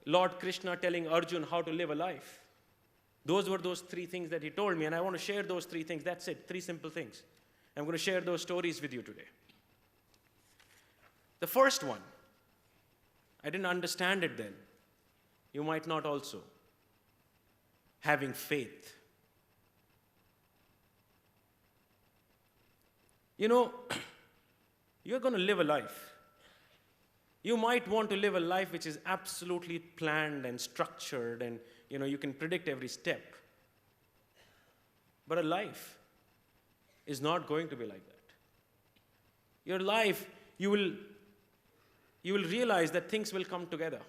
Lord Krishna telling Arjun how to live a life. Those were those three things that he told me, and I want to share those three things. That's it, three simple things. I'm going to share those stories with you today. The first one, I didn't understand it then. You might not also. Having faith. You know, you're going to live a life. You might want to live a life which is absolutely planned and structured and, you can predict every step. But a life is not going to be like that. Your life, you will realize that things will come together.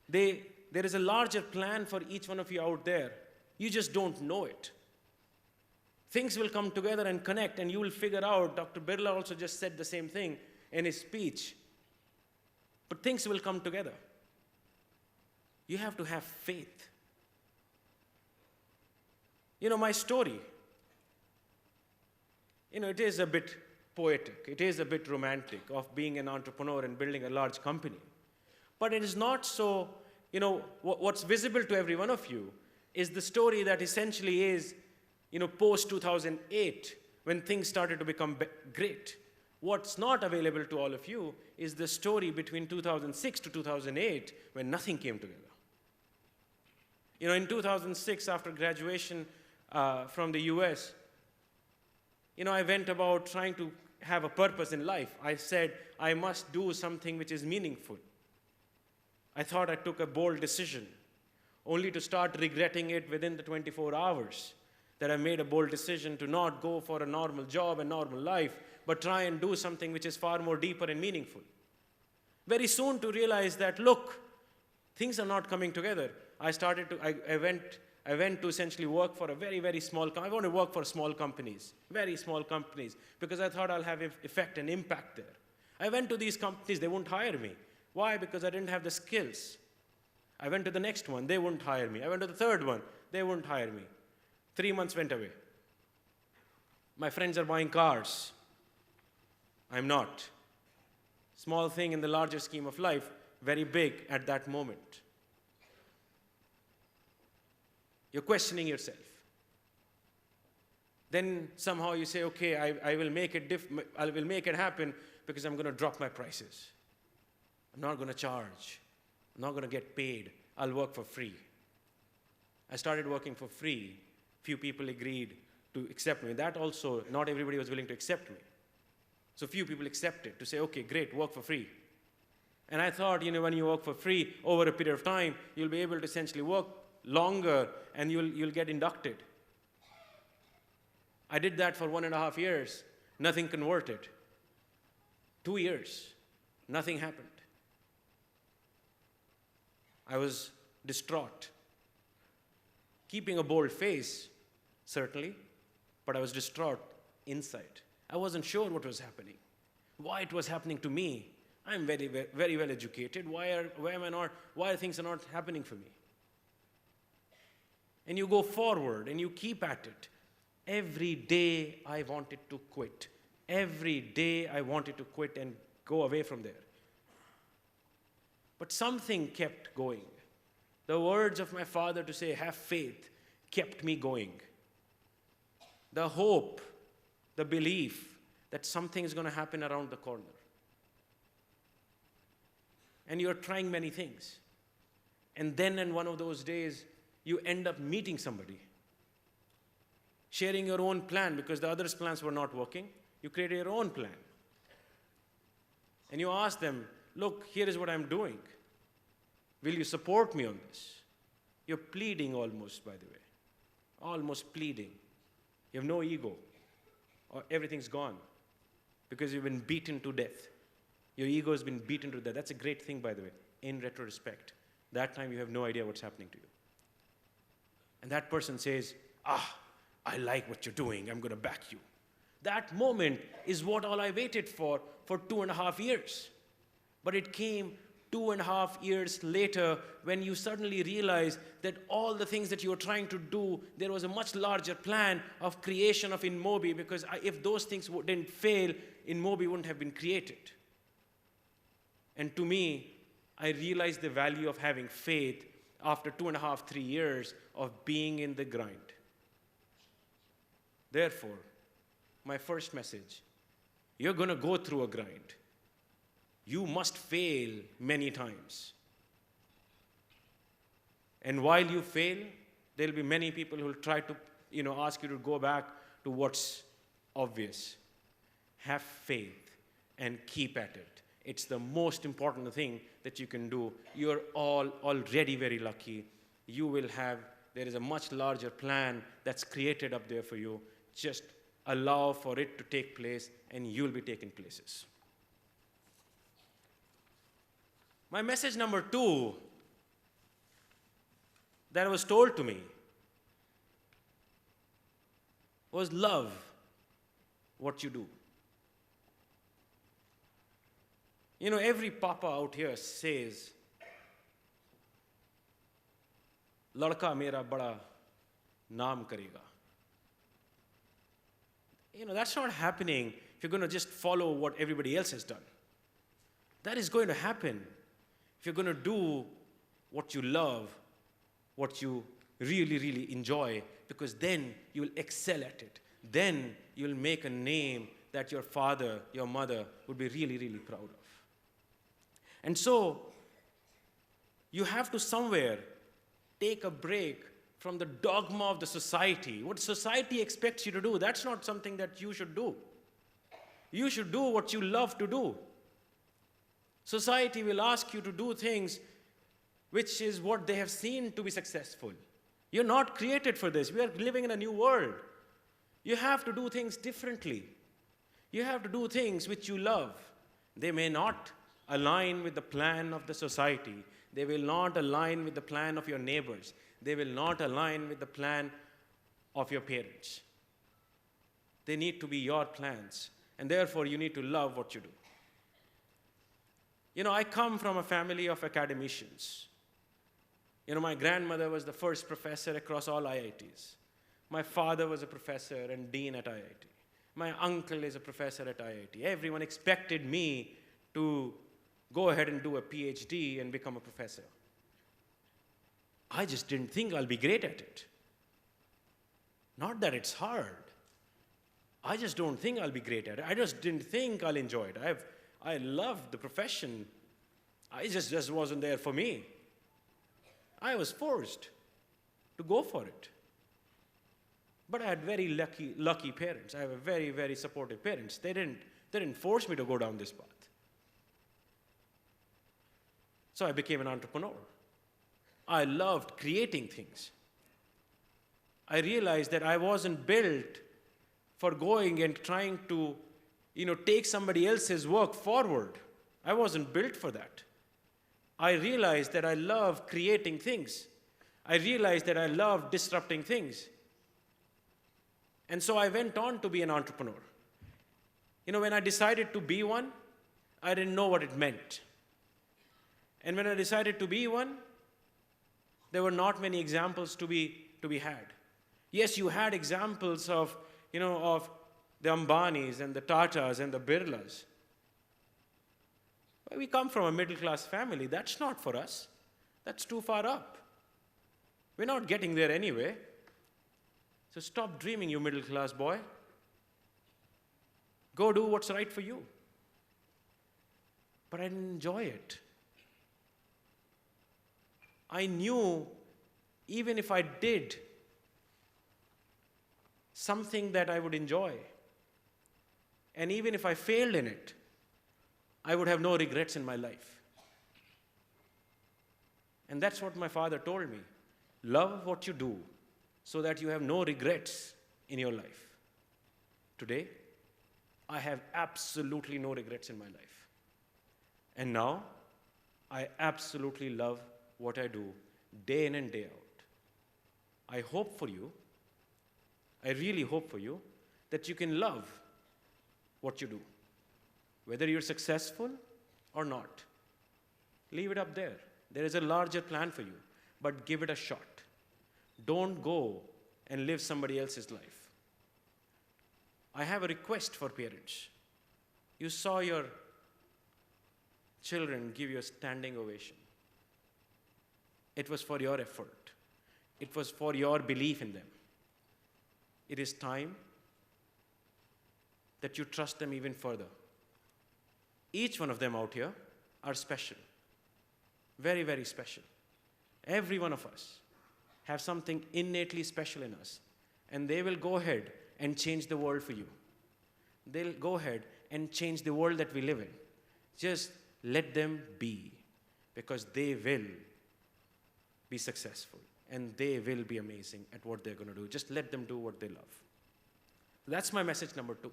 There is a larger plan for each one of you out there. You just don't know it. Things will come together and connect, and you will figure out. Dr. Birla also just said the same thing in his speech. But things will come together. You have to have faith. My story, it is a bit poetic. It is a bit romantic of being an entrepreneur and building a large company. But it is not so, what's visible to every one of you is the story that essentially is, post-2008, when things started to become great. What's not available to all of you is the story between 2006 to 2008, when nothing came together. In 2006, after graduation from the US, I went about trying to have a purpose in life. I said, I must do something which is meaningful. I thought I took a bold decision, only to start regretting it within the 24 hours, that I made a bold decision to not go for a normal job and normal life, but try and do something which is far more deeper and meaningful. Very soon to realize that, look, things are not coming together. I went to essentially work for a very, very small company. I want to work for small companies, very small companies, because I thought I'll have effect and impact there. I went to these companies, they wouldn't hire me. Why? Because I didn't have the skills. I went to the next one, they wouldn't hire me. I went to the third one, they wouldn't hire me. 3 months went away. My friends are buying cars. I'm not. Small thing in the larger scheme of life, very big at that moment. You're questioning yourself. Then somehow you say, okay, I will make it happen because I'm going to drop my prices. I'm not going to charge. I'm not going to get paid. I'll work for free. I started working for free. Few people agreed to accept me. That also, not everybody was willing to accept me. So few people accepted to say, okay, great, work for free. And I thought, when you work for free over a period of time, you'll be able to essentially work longer and you'll get inducted. I did that for 1.5 years. Nothing converted. 2 years. Nothing happened. I was distraught. Keeping a bold face, certainly, but I was distraught inside. I wasn't sure what was happening, why it was happening to me. I'm very, very well educated. Why are things not happening for me? And you go forward and you keep at it. Every day I wanted to quit. Every day I wanted to quit and go away from there. But something kept going. The words of my father to say, have faith, kept me going. The hope, the belief that something is going to happen around the corner. And you're trying many things. And then in one of those days, you end up meeting somebody. Sharing your own plan because the others' plans were not working. You created your own plan. And you ask them, look, here is what I'm doing. Will you support me on this? You're pleading almost, by the way. Almost pleading. You have no ego. Or everything's gone. Because you've been beaten to death. Your ego has been beaten to death. That's a great thing, by the way, in retrospect. That time you have no idea what's happening to you. And that person says, I like what you're doing. I'm going to back you. That moment is what all I waited for 2.5 years. But it came 2.5 years later when you suddenly realize that all the things that you were trying to do, there was a much larger plan of creation of InMobi, because if those things didn't fail, InMobi wouldn't have been created. And to me, I realized the value of having faith after 2.5, 3 years of being in the grind. Therefore, my first message, you're going to go through a grind. You must fail many times. And while you fail, there'll be many people who will try to, ask you to go back to what's obvious. Have faith and keep at it. It's the most important thing that you can do. You're all already very lucky. There is a much larger plan that's created up there for you. Just allow for it to take place, and you'll be taken places. My message number 2 that was told to me was love what you do. Every papa out here says, ladka mera bada naam karega. That's not happening if you're going to just follow what everybody else has done. That is going to happen if you're going to do what you love, what you really, really enjoy, because then you'll excel at it. Then you'll make a name that your father, your mother would be really, really proud of. And so, you have to somewhere take a break from the dogma of the society. What society expects you to do, that's not something that you should do. You should do what you love to do. Society will ask you to do things which is what they have seen to be successful. You're not created for this. We are living in a new world. You have to do things differently. You have to do things which you love. They may not align with the plan of the society. They will not align with the plan of your neighbors. They will not align with the plan of your parents. They need to be your plans. And therefore, you need to love what you do. I come from a family of academicians. My grandmother was the first professor across all IITs. My father was a professor and dean at IIT. My uncle is a professor at IIT. Everyone expected me to go ahead and do a PhD and become a professor. I just didn't think I'll be great at it. Not that it's hard. I just don't think I'll be great at it. I just didn't think I'll enjoy it. I loved the profession. I just wasn't there for me. I was forced to go for it. But I had very lucky parents. I have very, very supportive parents. They didn't force me to go down this path. So I became an entrepreneur. I loved creating things. I realized that I wasn't built for going and trying to, take somebody else's work forward. I wasn't built for that. I realized that I love creating things. I realized that I love disrupting things. And so I went on to be an entrepreneur. When I decided to be one, I didn't know what it meant. And when I decided to be one, there were not many examples to be had. Yes, you had examples of the Ambanis and the Tatas and the Birlas. But we come from a middle-class family. That's not for us. That's too far up. We're not getting there anyway. So stop dreaming, you middle-class boy. Go do what's right for you. But I didn't enjoy it. I knew even if I did something that I would enjoy, and even if I failed in it, I would have no regrets in my life. And that's what my father told me. Love what you do so that you have no regrets in your life. Today, I have absolutely no regrets in my life. And now, I absolutely love what I do day in and day out. I hope for you, I really hope for you, that you can love what you do. Whether you're successful or not, leave it up there. There is a larger plan for you, but give it a shot. Don't go and live somebody else's life. I have a request for parents. You saw your children give you a standing ovation. It was for your effort. It was for your belief in them. It is time that you trust them even further. Each one of them out here are special. Very, very special. Every one of us have something innately special in us. And they will go ahead and change the world for you. They'll go ahead and change the world that we live in. Just let them be, because they will be successful and they will be amazing at what they're going to do. Just let them do what they love. That's my message number 2.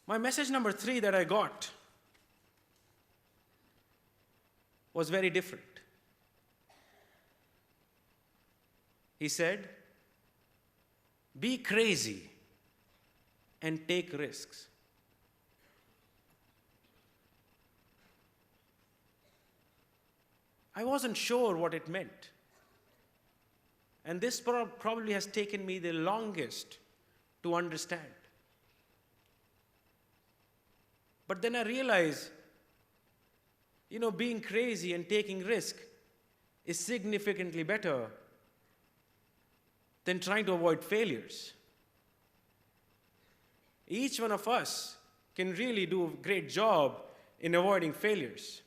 My message number 3 that I got was very different. He said, be crazy and take risks. I wasn't sure what it meant. And this probably has taken me the longest to understand. But then I realized, being crazy and taking risk is significantly better than trying to avoid failures. Each one of us can really do a great job in avoiding failures.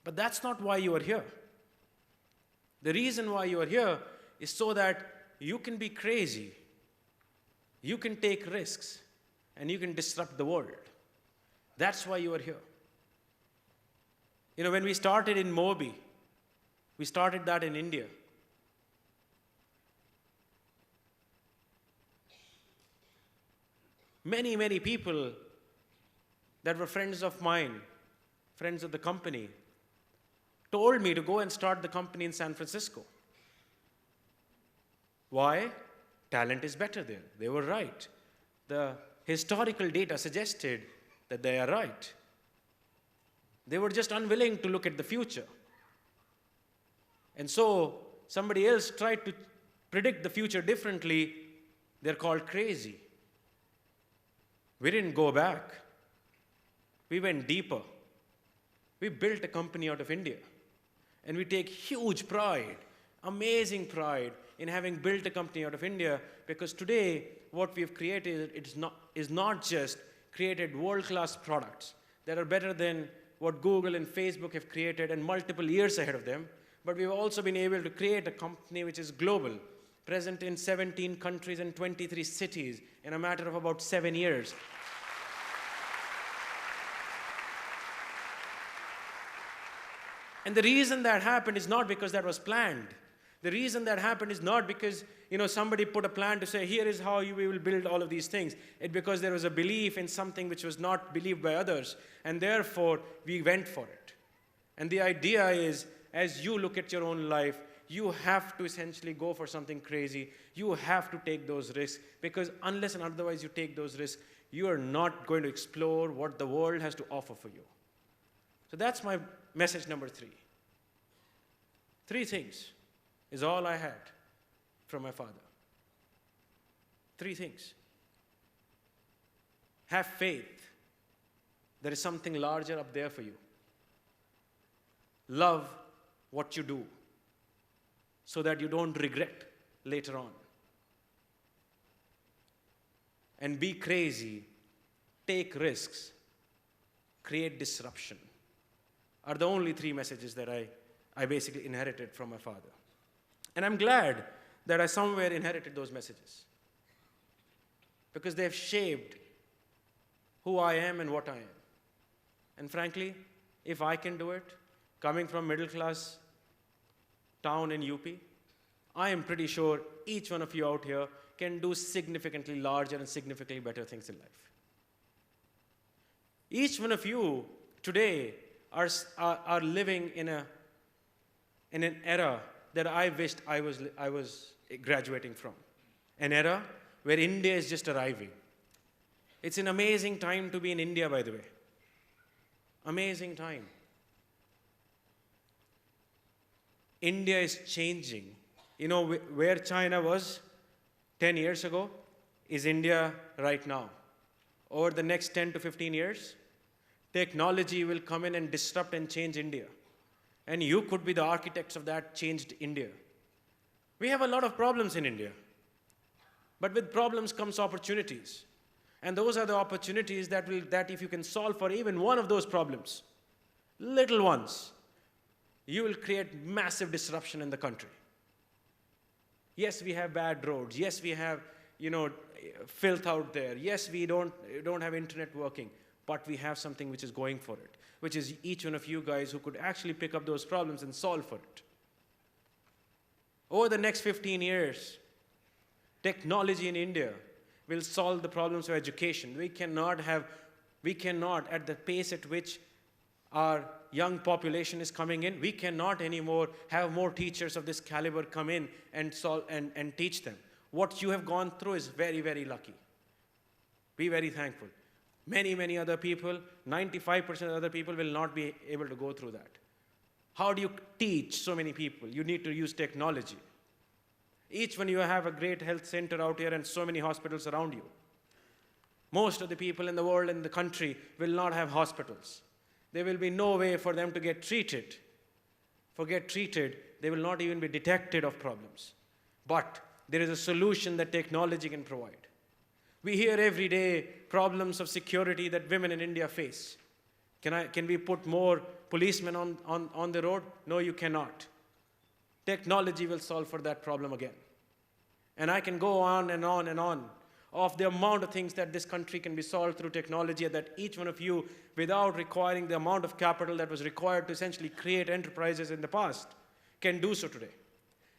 But that's not why you are here. The reason why you are here is so that you can be crazy, you can take risks, and you can disrupt the world. That's why you are here. When we started in Mobi, we started that in India. Many, many people that were friends of mine, friends of the company, told me to go and start the company in San Francisco. Why? Talent is better there. They were right. The historical data suggested that they are right. They were just unwilling to look at the future. And so somebody else tried to predict the future differently. They're called crazy. We didn't go back. We went deeper. We built a company out of India. And we take huge pride, amazing pride, in having built a company out of India, because today what we've created is not just created world-class products that are better than what Google and Facebook have created and multiple years ahead of them, but we've also been able to create a company which is global, present in 17 countries and 23 cities in a matter of about 7 years. And the reason that happened is not because that was planned. The reason that happened is not because, somebody put a plan to say, here is how we will build all of these things. It's because there was a belief in something which was not believed by others, and therefore we went for it. And the idea is, as you look at your own life, you have to essentially go for something crazy. You have to take those risks, because unless and otherwise you take those risks, you are not going to explore what the world has to offer for you. So that's my message number 3. 3 things is all I had from my father. 3 things. Have faith. There is something larger up there for you. Love what you do so that you don't regret later on. And be crazy, take risks, create disruption, are the only 3 messages that I basically inherited from my father. And I'm glad that I somewhere inherited those messages, because they have shaped who I am and what I am. And frankly, if I can do it, coming from middle-class town in UP, I am pretty sure each one of you out here can do significantly larger and significantly better things in life. Each one of you today are living in an era that I wished I was graduating from. An era where India is just arriving. It's an amazing time to be in India, by the way. Amazing time. India is changing. Where China was 10 years ago is India right now. over the next 10 to 15 years, technology will come in and disrupt and change India. And you could be the architects of that changed India. We have a lot of problems in India. But with problems comes opportunities. And those are the opportunities that if you can solve for even one of those problems, little ones, you will create massive disruption in the country. Yes, we have bad roads. Yes, we have, filth out there. Yes, we don't have internet working. But we have something which is going for it, which is each one of you guys who could actually pick up those problems and solve for it. Over the next 15 years, technology in India will solve the problems of education. We cannot, at the pace at which our young population is coming in, we cannot anymore have more teachers of this caliber come in and teach them. What you have gone through is very, very lucky. Be very thankful. Many, many other people, 95% of other people will not be able to go through that. How do you teach so many people? You need to use technology. Each one, you have a great health center out here and so many hospitals around you. Most of the people in the world and the country will not have hospitals. There will be no way for them to get treated. They will not even be detected of problems. But there is a solution that technology can provide. We hear every day problems of security that women in India face. Can we put more policemen on the road? No, you cannot. Technology will solve for that problem again. And I can go on and on and on of the amount of things that this country can be solved through technology, that each one of you, without requiring the amount of capital that was required to essentially create enterprises in the past, can do so today.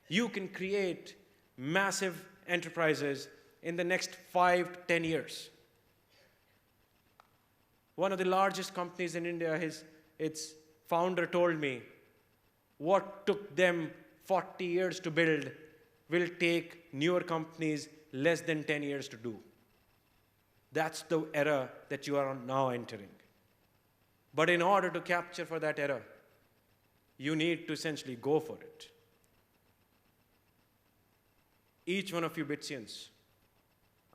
You can create massive enterprises in the next 5 to 10 years. One of the largest companies in India, its founder told me, what took them 40 years to build will take newer companies less than 10 years to do. That's the era that you are now entering. But in order to capture for that era, you need to essentially go for it. Each one of you Bitsians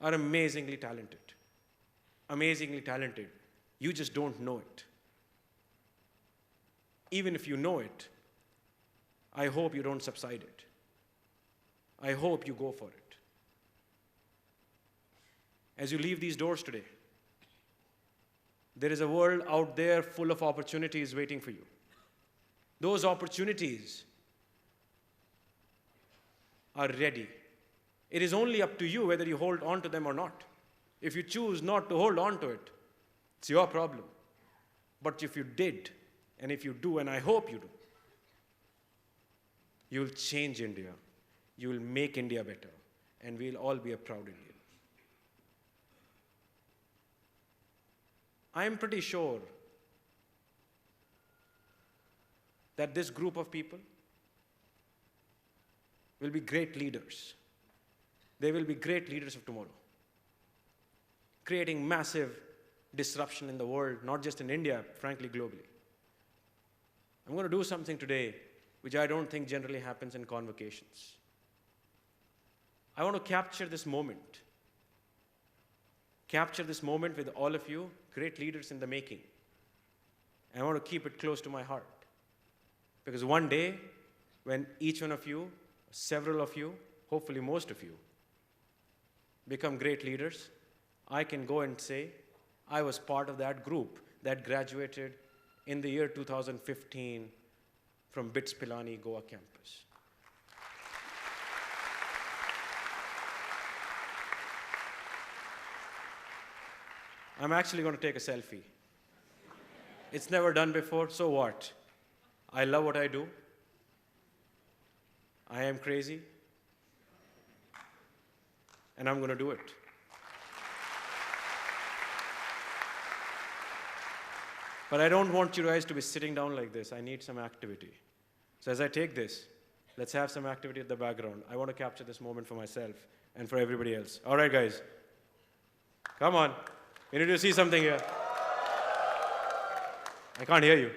are amazingly talented. Amazingly talented. You just don't know it. Even if you know it, I hope you don't subside it. I hope you go for it. As you leave these doors today, there is a world out there full of opportunities waiting for you. Those opportunities are ready. It is only up to you whether you hold on to them or not. If you choose not to hold on to it, it's your problem. But if you did, and if you do, and I hope you do, you will change India. You will make India better. And we'll all be a proud Indian. I am pretty sure that this group of people will be great leaders. They will be great leaders of tomorrow, creating massive disruption in the world, not just in India, frankly, globally. I'm going to do something today which I don't think generally happens in convocations. I want to capture this moment. Capture this moment with all of you, great leaders in the making. And I want to keep it close to my heart. Because one day, when each one of you, several of you, hopefully most of you, become great leaders, I can go and say, I was part of that group that graduated in the year 2015 from Pilani, Goa campus. I'm actually going to take a selfie. It's never done before, so what? I love what I do. I am crazy. And I'm going to do it. But I don't want you guys to be sitting down like this. I need some activity. So as I take this, let's have some activity at the background. I want to capture this moment for myself and for everybody else. All right, guys. Come on. We need to see something here. I can't hear you.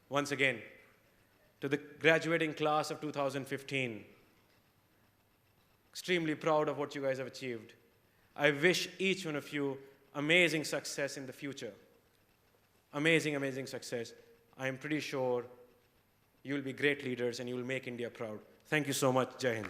Once again, to the graduating class of 2015, extremely proud of what you guys have achieved. I wish each one of you amazing success in the future. Amazing, amazing success. I am pretty sure you will be great leaders and you will make India proud. Thank you so much. Jai Hind.